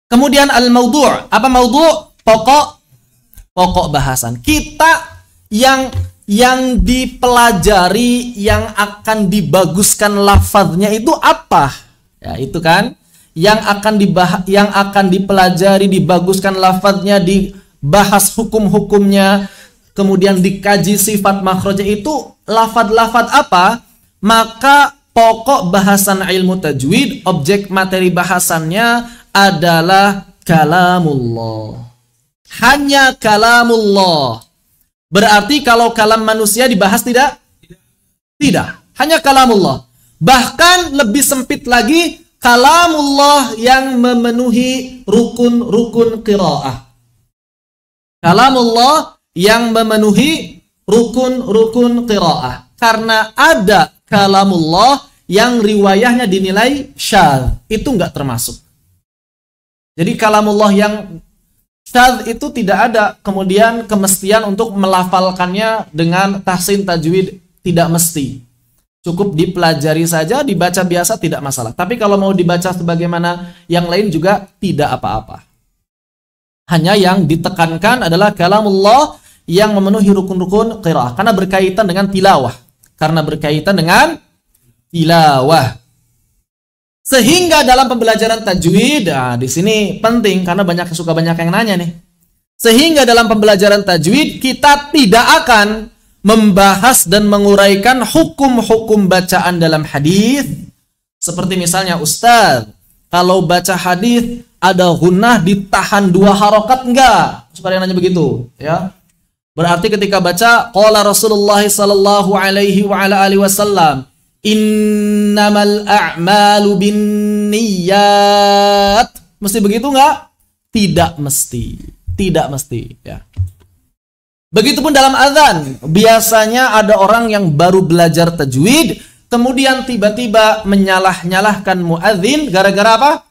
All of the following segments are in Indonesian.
Kemudian al-maudhu'. Apa maudhu'? Pokok bahasan. Kita yang dipelajari, yang akan dibaguskan lafadznya itu apa? Ya, itu kan yang akan dipelajari, dibaguskan lafadznya, dibahas hukum-hukumnya, kemudian dikaji sifat makhrajnya itu lafadz-lafadz apa? Maka pokok bahasan ilmu tajwid, objek materi bahasannya adalah kalamullah. Hanya kalamullah. Berarti kalau kalam manusia dibahas tidak? Tidak. Hanya kalamullah. Bahkan lebih sempit lagi, kalamullah yang memenuhi rukun-rukun qiraah. Kalamullah yang memenuhi rukun-rukun qiraah. Karena ada kalamullah yang riwayahnya dinilai syadz, itu enggak termasuk. Jadi kalamullah yang syadz itu tidak ada kemudian kemestian untuk melafalkannya dengan tahsin tajwid, tidak mesti. Cukup dipelajari saja, dibaca biasa tidak masalah. Tapi kalau mau dibaca sebagaimana yang lain juga tidak apa-apa. Hanya yang ditekankan adalah kalamullah yang memenuhi rukun-rukun qiraah karena berkaitan dengan tilawah. Sehingga dalam pembelajaran tajwid, di sini penting karena banyak yang nanya nih. Sehingga dalam pembelajaran tajwid kita tidak akan membahas dan menguraikan hukum-hukum bacaan dalam hadis. Seperti misalnya, Ustaz, kalau baca hadis ada gunnah ditahan 2 harokat enggak? Suka yang nanya begitu, ya. Berarti ketika baca qala Rasulullah sallallahu alaihi wa ala alihi wasallam, innamal a'malu binniyat. Mesti begitu enggak? Tidak mesti. Tidak mesti, ya. Begitupun dalam azan, biasanya ada orang yang baru belajar tajwid, kemudian tiba-tiba menyalah-nyalahkan muadzin gara-gara apa?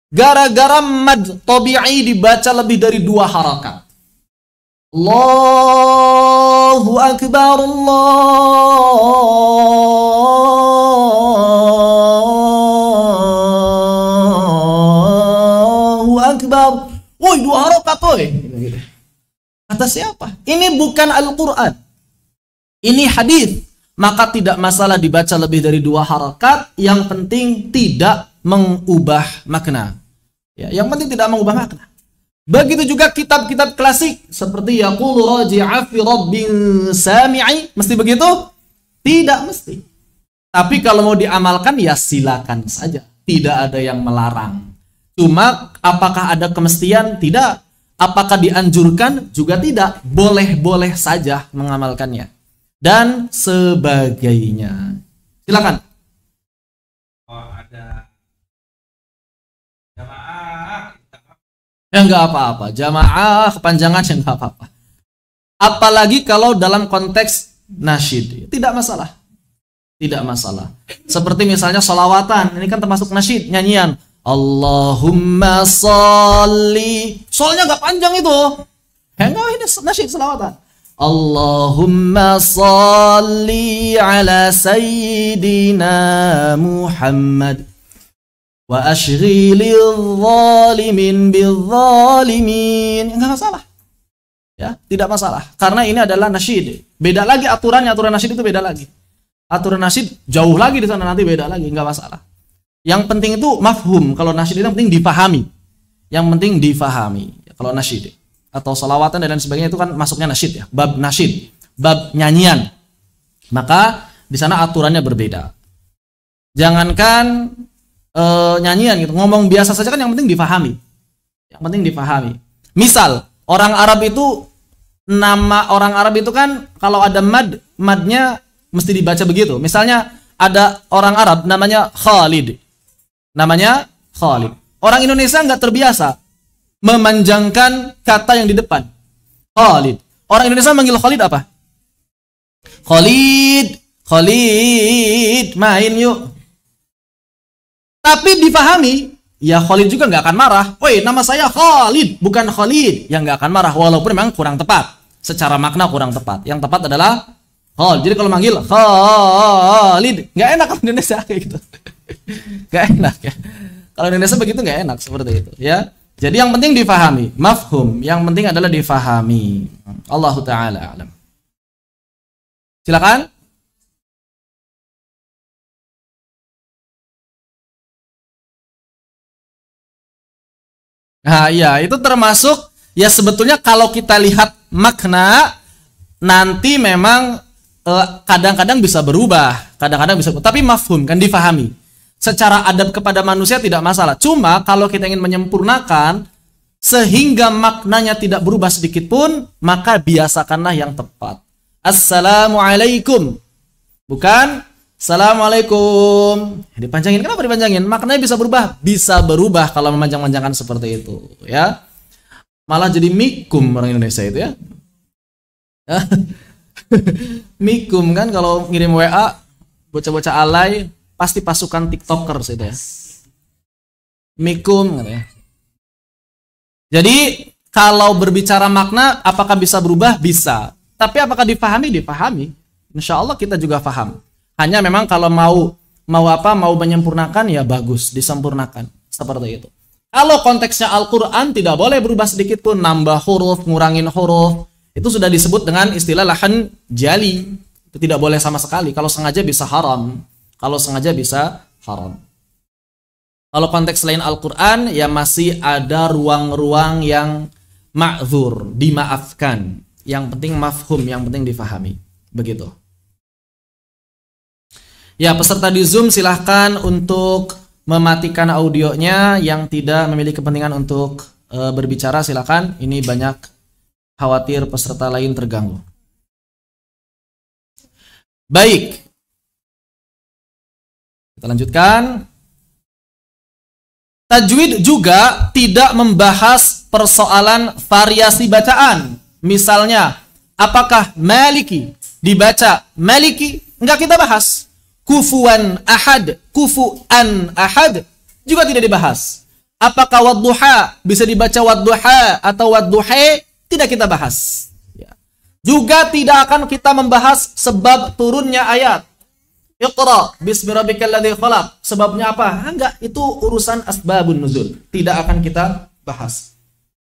Gara-gara mad tabi'i dibaca lebih dari 2 harakat. Allahu Akbar, Allahu Akbar. Woi, 2 harakat, woi. Kata siapa? Ini bukan Al-Quran. Ini hadis. Maka tidak masalah dibaca lebih dari 2 harakat. Yang penting tidak mengubah makna. Ya, yang penting tidak mengubah makna. Begitu juga kitab-kitab klasik. Seperti Yaqulu raji'a fi rabbin sami'i. Mesti begitu? Tidak mesti. Tapi kalau mau diamalkan, ya silakan saja. Tidak ada yang melarang. Cuma apakah ada kemestian? Tidak. Apakah dianjurkan? Juga tidak. Boleh-boleh saja mengamalkannya. Dan sebagainya. Silakan. Oh, ada jamaah. Ya nggak apa-apa. Jamaah kepanjangan ya nggak apa-apa. Apalagi kalau dalam konteks nasyid. Tidak masalah. Tidak masalah. Seperti misalnya sholawatan. Ini kan termasuk nasyid. Nyanyian. Allahumma sholli. Soalnya gak panjang itu. Enggak, ini nasyid selawatan. Allahumma sholli ala sayyidina Muhammad wa ashghilil zalimin bil zalimin. Enggak masalah. Ya, tidak masalah. Karena ini adalah nasyid. Beda lagi aturannya, aturan nasyid itu beda lagi. Aturan nasyid jauh lagi di sana, nanti beda lagi, enggak masalah. Yang penting itu mafhum. Kalau nasyid itu yang penting difahami. Yang penting difahami. Kalau nasyid atau salawatan dan lain sebagainya itu kan masuknya nasyid ya. Bab nasyid, bab nyanyian. Maka di sana aturannya berbeda. Jangankan nyanyian gitu, ngomong biasa saja kan yang penting difahami. Yang penting difahami. Misal orang Arab itu, nama orang Arab itu kan kalau ada madnya mesti dibaca begitu. Misalnya ada orang Arab namanya Khalid. Namanya Khalid. Orang Indonesia nggak terbiasa memanjangkan kata yang di depan. Khalid. Orang Indonesia manggil Khalid apa? Khalid. Khalid. Main yuk. Tapi difahami, ya Khalid juga nggak akan marah. Woi, nama saya Khalid, bukan Khalid. Yang nggak akan marah, walaupun memang kurang tepat. Secara makna kurang tepat. Yang tepat adalah Khalid. Jadi kalau manggil Khalid, nggak enak kalau Indonesia kayak gitu. Gak enak ya. Kalau Indonesia begitu nggak enak seperti itu, ya. Jadi yang penting difahami, mafhum. Yang penting adalah difahami. Allahu taala alam. Silakan. Nah, iya, itu termasuk ya sebetulnya kalau kita lihat makna nanti memang kadang-kadang bisa berubah, kadang-kadang bisa, tapi mafhum kan difahami. Secara adab kepada manusia tidak masalah. Cuma kalau kita ingin menyempurnakan sehingga maknanya tidak berubah sedikit pun, maka biasakanlah yang tepat. Assalamualaikum. Bukan Assalamualaikum. Dipanjangin, kenapa dipanjangin? Maknanya bisa berubah. Bisa berubah kalau memanjang-manjangkan seperti itu, ya. Malah jadi mikum orang Indonesia itu, ya. Mikum kan kalau ngirim WA bocah-bocah alay pasti pasukan tiktokers itu, ya. Mikum katanya. Jadi kalau berbicara makna apakah bisa berubah? Bisa. Tapi apakah difahami? Difahami. Insya Allah kita juga paham. Hanya memang kalau mau menyempurnakan ya bagus, disempurnakan seperti itu. Kalau konteksnya Al-Qur'an tidak boleh berubah sedikit pun, nambah huruf, ngurangin huruf. Itu sudah disebut dengan istilah lahan jali. Itu tidak boleh sama sekali. Kalau sengaja bisa haram. Kalau sengaja bisa haram. Kalau konteks selain Al-Qur'an ya masih ada ruang-ruang yang ma'dzur, dimaafkan. Yang penting mafhum, yang penting difahami. Begitu. Ya, peserta di Zoom silahkan untuk mematikan audionya. Yang tidak memiliki kepentingan untuk berbicara silahkan. Ini banyak khawatir peserta lain terganggu. Baik. Kita lanjutkan. Tajwid juga tidak membahas persoalan variasi bacaan. Misalnya, apakah maliki dibaca maliki? Enggak kita bahas. Kufuan ahad, kufuan ahad juga tidak dibahas. Apakah wadduha bisa dibaca wadduha atau wadduhe? Tidak kita bahas. Ya. Juga tidak akan kita membahas sebab turunnya ayat. Iqra bismi rabbikal ladzi khalaq. Sebabnya apa? Enggak, itu urusan asbabun nuzul. Tidak akan kita bahas.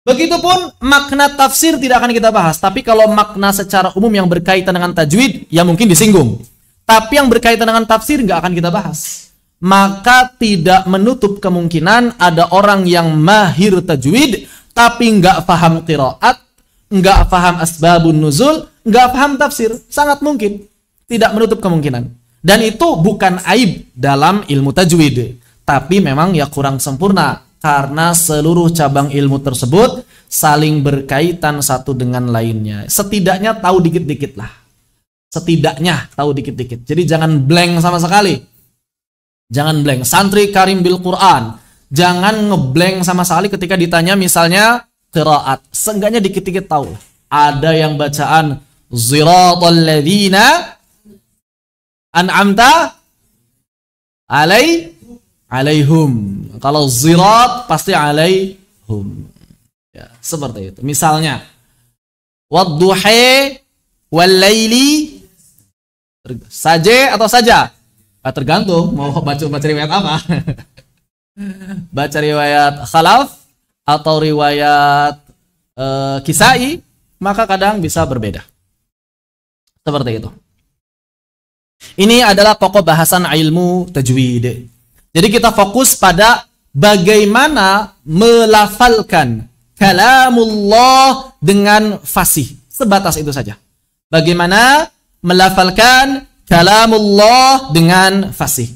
Begitupun makna tafsir tidak akan kita bahas. Tapi kalau makna secara umum yang berkaitan dengan tajwid, ya mungkin disinggung. Tapi yang berkaitan dengan tafsir nggak akan kita bahas. Maka tidak menutup kemungkinan ada orang yang mahir tajwid tapi nggak paham qiraat, nggak paham asbabun nuzul, nggak paham tafsir. Sangat mungkin. Tidak menutup kemungkinan. Dan itu bukan aib dalam ilmu tajwid. Tapi memang ya kurang sempurna. Karena seluruh cabang ilmu tersebut saling berkaitan satu dengan lainnya. Setidaknya tahu dikit-dikit lah. Setidaknya tahu dikit-dikit. Jadi jangan blank sama sekali. Jangan blank. Santri Karim bil Quran. Jangan ngeblank sama sekali ketika ditanya misalnya qiraat. Seenggaknya dikit-dikit tahu. Ada yang bacaan Ziratal ladzina an'amta alaihum. Kalau zirat pasti alaihum. Ya, seperti itu. Misalnya wadduhi wal laili saja atau saja? Tergantung mau baca riwayat apa. Baca riwayat Khalaf atau riwayat Kisai, maka kadang bisa berbeda. Seperti itu. Ini adalah pokok bahasan ilmu tajwid. Jadi kita fokus pada bagaimana melafalkan kalamullah dengan fasih. Sebatas itu saja. Bagaimana melafalkan kalamullah dengan fasih.